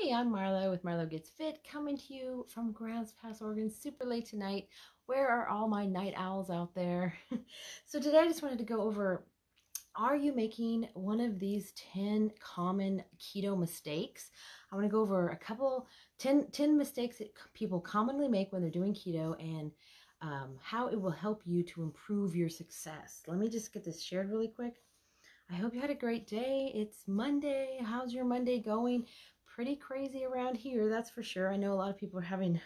Hey, I'm Marlo with Marlo Gets Fit, coming to you from Grants Pass, Oregon, super late tonight. Where are all my night owls out there? So today I just wanted to go over, are you making one of these 10 common keto mistakes? I want to go over a couple, 10 mistakes that people commonly make when they're doing keto, and how it will help you to improve your success. Let me just get this shared really quick. I hope you had a great day. It's Monday. How's your Monday going? Pretty crazy around here, that's for sure. I know a lot of people are having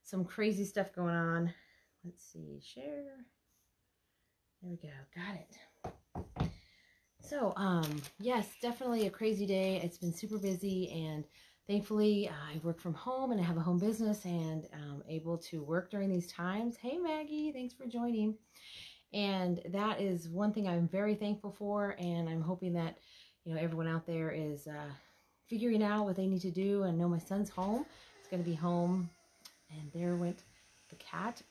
some crazy stuff going on. Let's see, share. There we go, got it. So, yes, definitely a crazy day. It's been super busy, and thankfully I work from home and I have a home business and able to work during these times. Hey, Maggie, thanks for joining. And that is one thing I'm very thankful for, and I'm hoping that, everyone out there is figuring out what they need to do. And know my son's home. He's going to be home, and there went the cat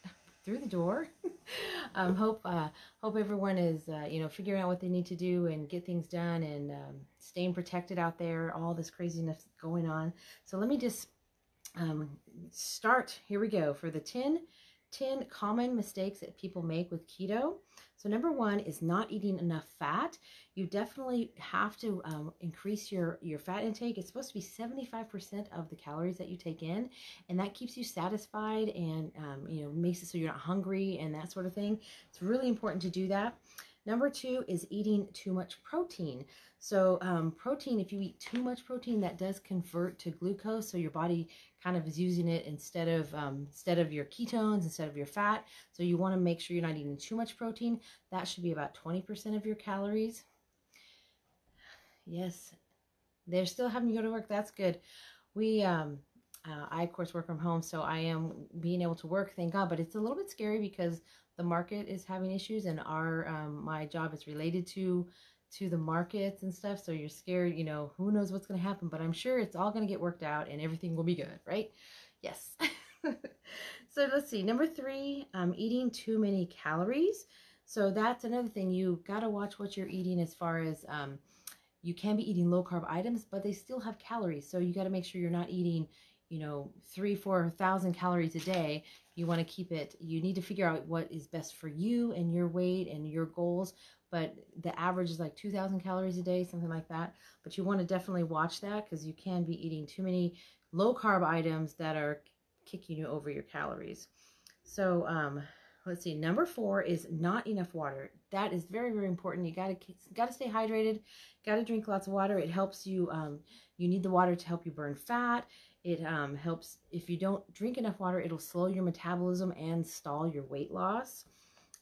through the door. Hope everyone is figuring out what they need to do and get things done, and staying protected out there. All this craziness going on. So let me just start. Here we go for the 10 common mistakes that people make with keto. So number one is not eating enough fat. You definitely have to increase your fat intake. It's supposed to be 75% of the calories that you take in, and that keeps you satisfied and makes it so you're not hungry and that sort of thing. It's really important to do that. Number two is eating too much protein. So protein, if you eat too much protein, that does convert to glucose. So your body kind of is using it instead of your ketones, instead of your fat. So you want to make sure you're not eating too much protein. That should be about 20% of your calories. Yes, they're still having to go to work. That's good. I of course work from home, so I am being able to work, thank God. But it's a little bit scary because the market is having issues, and my job is related to the markets and stuff. So you're scared, who knows what's going to happen, but I'm sure it's all going to get worked out and everything will be good, right? Yes. So let's see. Number three, eating too many calories. So that's another thing. You got to watch what you're eating as far as you can be eating low carb items, but they still have calories. So you got to make sure you're not eating 3,000-4,000 calories a day. You want to keep it, you need to figure out what is best for you and your weight and your goals. But the average is like 2,000 calories a day, something like that. But you want to definitely watch that, because you can be eating too many low carb items that are kicking you over your calories. So let's see. Number four is not enough water. That is very, very important. You gotta stay hydrated. Gotta drink lots of water. It helps you. You need the water to help you burn fat. It helps if you don't drink enough water. It'll slow your metabolism and stall your weight loss.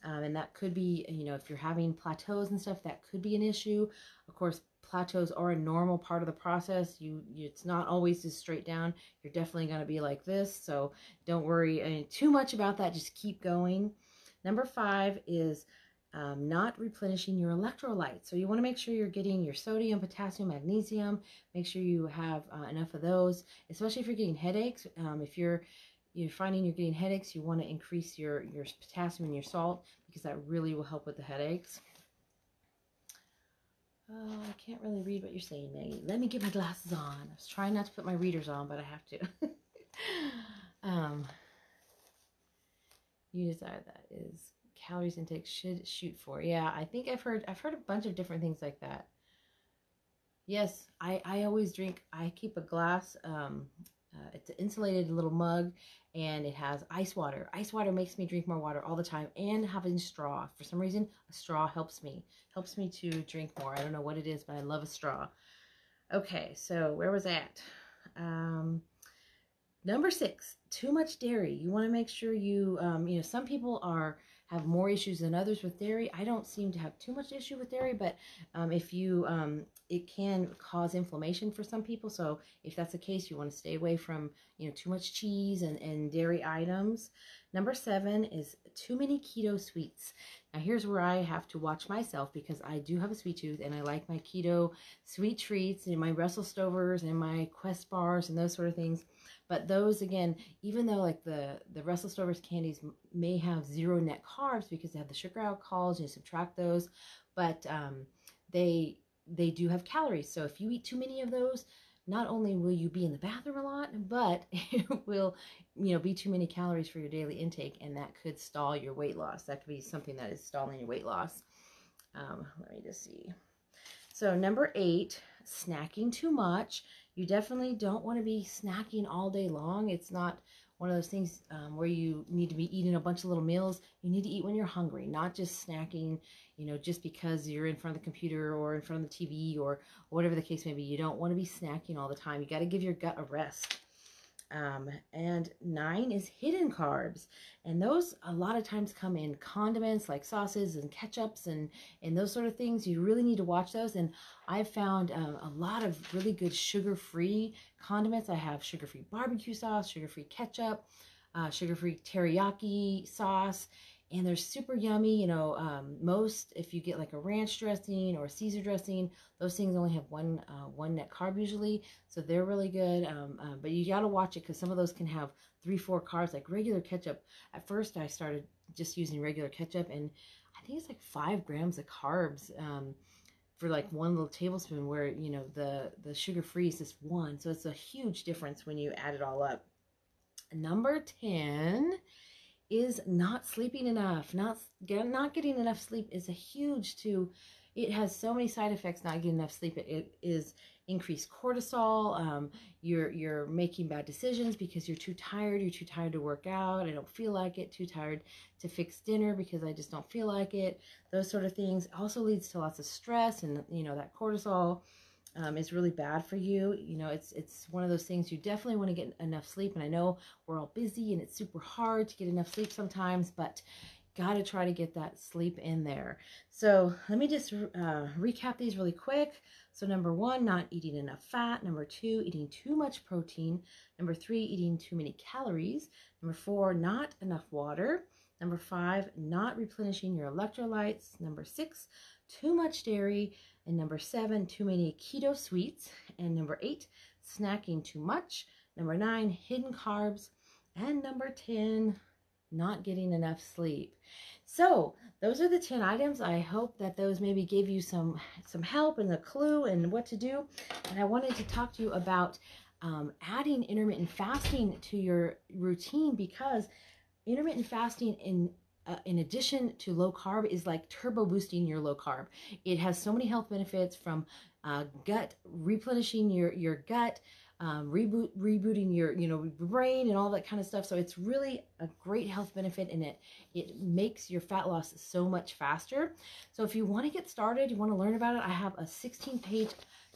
And that could be, if you're having plateaus and stuff, that could be an issue. Of course, plateaus are a normal part of the process. It's not always just straight down. You're definitely going to be like this. So don't worry too much about that. Just keep going. Number five is not replenishing your electrolytes. So you want to make sure you're getting your sodium, potassium, magnesium. Make sure you have enough of those, especially if you're getting headaches. If you're finding you're getting headaches, you want to increase your potassium and your salt, because that really will help with the headaches. Oh, I can't really read what you're saying, Maggie. Let me get my glasses on. I was trying not to put my readers on, but I have to. You desire that is calories intake should shoot for. Yeah, I think I've heard a bunch of different things like that. Yes, I always drink. I keep a glass. It's an insulated little mug, and it has ice water. Ice water makes me drink more water all the time, and having straw. For some reason, a straw helps me to drink more. I don't know what it is, but I love a straw. Okay, so where was that? Number six, too much dairy. You want to make sure you, some people have more issues than others with dairy. I don't seem to have too much issue with dairy, but it can cause inflammation for some people. So if that's the case, you want to stay away from, too much cheese and dairy items. Number seven is too many keto sweets. Now here's where I have to watch myself, because I do have a sweet tooth, and I like my keto sweet treats and my Russell Stovers and my Quest bars and those sort of things. But those, again, even though like the Russell Stover's candies may have zero net carbs because they have the sugar alcohols, you subtract those, but they do have calories. So if you eat too many of those, not only will you be in the bathroom a lot, but it will, be too many calories for your daily intake, and that could stall your weight loss. That could be something that is stalling your weight loss. Let me just see. So number 8, snacking too much. You definitely don't want to be snacking all day long. It's not one of those things where you need to be eating a bunch of little meals. You need to eat when you're hungry, not just snacking, just because you're in front of the computer or in front of the TV or whatever the case may be. You don't want to be snacking all the time. You got to give your gut a rest. And 9 is hidden carbs, and those a lot of times come in condiments like sauces and ketchups and those sort of things. You really need to watch those, and I've found a lot of really good sugar-free condiments. I have sugar-free barbecue sauce, sugar-free ketchup, sugar-free teriyaki sauce, and they're super yummy. Most, if you get like a ranch dressing or Caesar dressing, those things only have one net carb usually, so they're really good. But you got to watch it because some of those can have 3-4 carbs, like regular ketchup. At first, I started just using regular ketchup, and I think it's like 5 grams of carbs for like 1 little tablespoon, where the sugar-free is just 1, so it's a huge difference when you add it all up. Number 10 is not sleeping enough. Not getting enough sleep is a huge it has so many side effects. Not getting enough sleep, it is increased cortisol. You're making bad decisions because you're too tired. You're too tired to work out. I don't feel like it. Too tired to fix dinner because I just don't feel like it. Those sort of things also leads to lots of stress, and that cortisol is really bad for you. It's one of those things. You definitely want to get enough sleep, and I know we're all busy and it's super hard to get enough sleep sometimes, but got to try to get that sleep in there. So let me just recap these really quick. So number 1, not eating enough fat. Number 2, eating too much protein. Number 3, eating too many calories. Number 4, not enough water. Number 5, not replenishing your electrolytes. Number 6, too much dairy. And number 7, too many keto sweets. And number 8, snacking too much. Number 9, hidden carbs. And number 10, not getting enough sleep. So those are the 10 items. I hope that those maybe gave you some help and a clue and what to do. And I wanted to talk to you about adding intermittent fasting to your routine, because intermittent fasting in addition to low carb is like turbo boosting your low carb. It has so many health benefits, from gut, replenishing your gut, rebooting your brain and all that kind of stuff. So it's really a great health benefit, and it makes your fat loss so much faster. So if you want to get started, you want to learn about it, I have a 16-page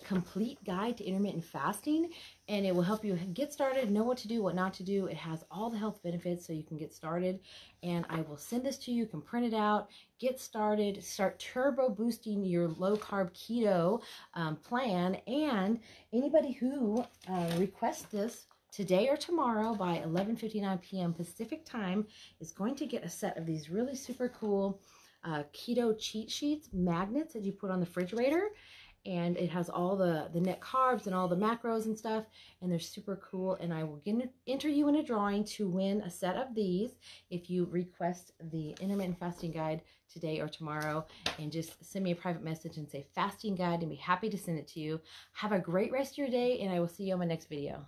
complete guide to intermittent fasting, and it will help you get started, know what to do, what not to do. It has all the health benefits so you can get started, and I will send this to you. You can print it out, get started, start turbo boosting your low carb keto plan. And anybody who requests this today or tomorrow by 11:59 p.m. Pacific time is going to get a set of these really super cool keto cheat sheets magnets that you put on the refrigerator. And it has all the net carbs and all the macros and stuff, and they're super cool. And I will enter you in a drawing to win a set of these if you request the intermittent fasting guide today or tomorrow, and just send me a private message and say fasting guide, and be happy to send it to you. Have a great rest of your day, and I will see you on my next video.